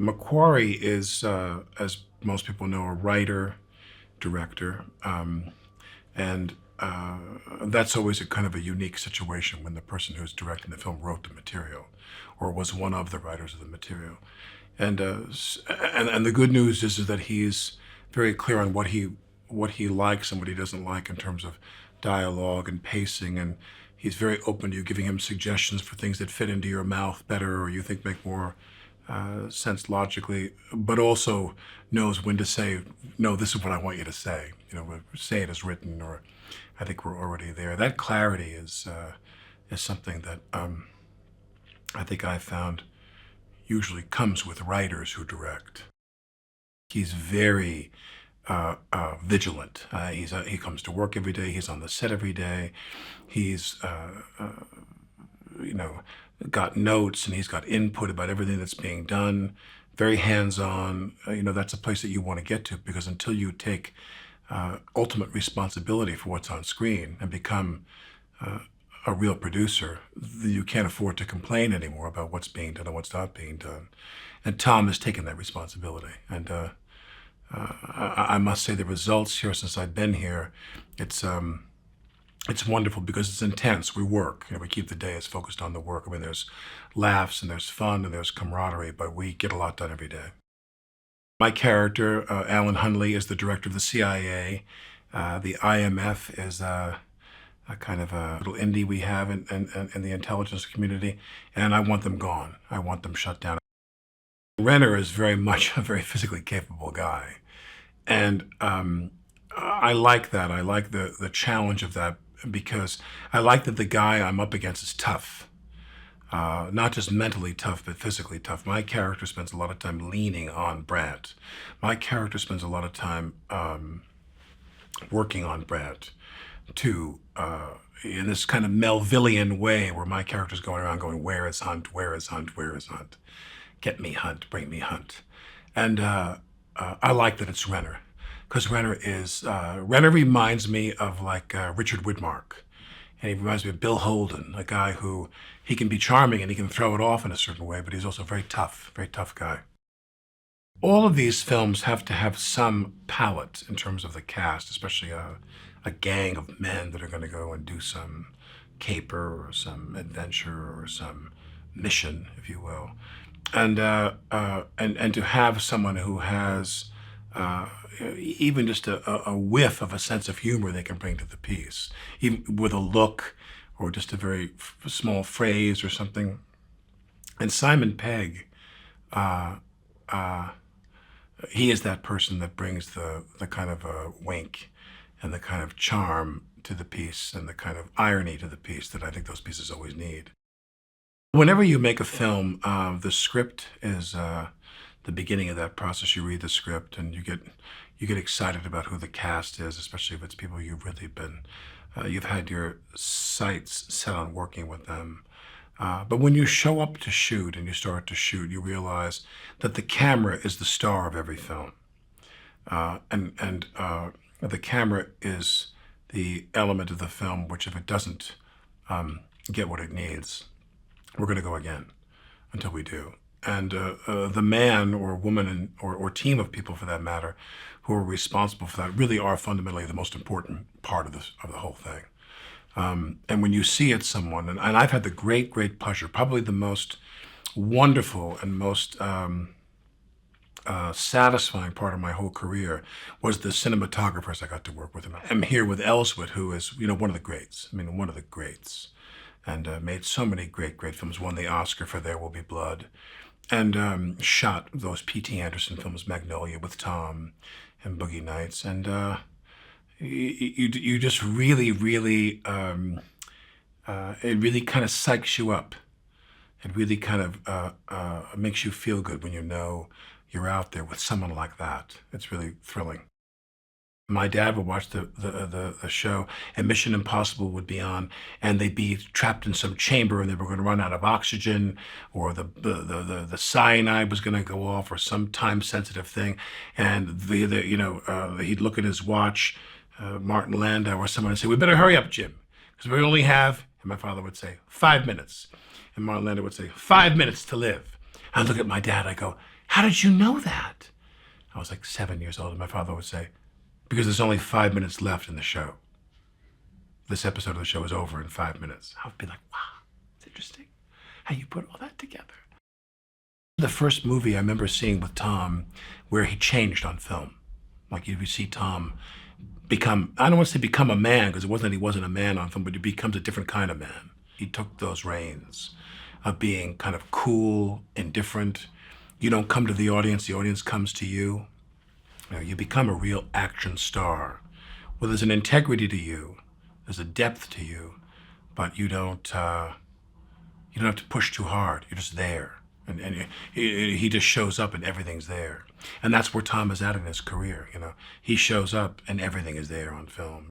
McQuarrie is, as most people know, a writer, director, and that's always a kind of a unique situation when the person who's directing the film wrote the material, or was one of the writers of the material. And the good news is that he's very clear on what he likes and what he doesn't like in terms of dialogue and pacing, and he's very open to you giving him suggestions for things that fit into your mouth better or you think make more sense logically, but also knows when to say, no, this is what I want you to say. Say it as written, or I think we're already there. That clarity is something that I think I found usually comes with writers who direct. He's very vigilant. He comes to work every day. He's on the set every day. He's got notes and he's got input about everything that's being done. Very hands-on. That's a place that you want to get to, because until you take ultimate responsibility for what's on screen and become a real producer, you can't afford to complain anymore about what's being done and what's not being done. And Tom has taken that responsibility. And I must say the results here since I've been here, it's wonderful because it's intense. We work. We keep the day as focused on the work. I mean, there's laughs and there's fun and there's camaraderie, but we get a lot done every day. My character, Alan Hunley, is the director of the CIA. The IMF is a kind of a little indie we have in the intelligence community, and I want them gone. I want them shut down. Renner is very much a very physically capable guy, and I like that. I like the challenge of that, because I like that the guy I'm up against is tough. Not just mentally tough, but physically tough. My character spends a lot of time leaning on Brad. My character spends a lot of time working on Brad, too, in this kind of Melvillian way where my character's going around going, where is Hunt, where is Hunt, where is Hunt? Get me Hunt, bring me Hunt. And I like that it's Renner, because Renner reminds me of like Richard Widmark. And he reminds me of Bill Holden, a guy who, he can be charming and he can throw it off in a certain way, but he's also very tough guy. All of these films have to have some palette in terms of the cast, especially a gang of men that are going to go and do some caper or some adventure or some mission, if you will. And to have someone who has even just a whiff of a sense of humor they can bring to the piece, even with a look or just a very small phrase or something. And Simon Pegg, he is that person that brings the kind of a wink and the kind of charm to the piece and the kind of irony to the piece that I think those pieces always need. Whenever you make a film, the script is the beginning of that process. You read the script and you get excited about who the cast is, especially if it's people you've really been, you've had your sights set on working with them. But when you show up to shoot and you start to shoot, you realize that the camera is the star of every film. And the camera is the element of the film which, if it doesn't get what it needs, we're going to go again until we do. And the man or woman or team of people, for that matter, who are responsible for that really are fundamentally the most important part of the whole thing. And when you see it, someone, and I've had the great pleasure, probably the most wonderful and most satisfying part of my whole career was the cinematographers I got to work with. And I'm here with Ellison, who is, one of the greats. One of the greats. And made so many great films, won the Oscar for There Will Be Blood, and shot those P.T. Anderson films, Magnolia with Tom and Boogie Nights. And you just really, it really kind of psychs you up. It really kind of makes you feel good when you know you're out there with someone like that. It's really thrilling. My dad would watch the show, and Mission Impossible would be on, and they'd be trapped in some chamber, and they were going to run out of oxygen, or the cyanide was going to go off, or some time-sensitive thing, and he'd look at his watch, Martin Landau or someone, and say, "We better hurry up, Jim, because we only have," and my father would say, "5 minutes," and Martin Landau would say, "5 minutes to live." I'd look at my dad, I go, How did you know that? I was like 7 years old, and my father would say, because there's only 5 minutes left in the show. This episode of the show is over in 5 minutes. I would be like, wow, it's interesting how you put all that together. The first movie I remember seeing with Tom where he changed on film. Like you see Tom become, I don't want to say become a man, because it wasn't that he wasn't a man on film, but he becomes a different kind of man. He took those reins of being kind of cool and different. You don't come to the audience comes to you. You know, you become a real action star. Well, there's an integrity to you, there's a depth to you, but you don't have to push too hard. You're just there. And he just shows up and everything's there. And that's where Tom is at in his career, you know. He shows up and everything is there on film.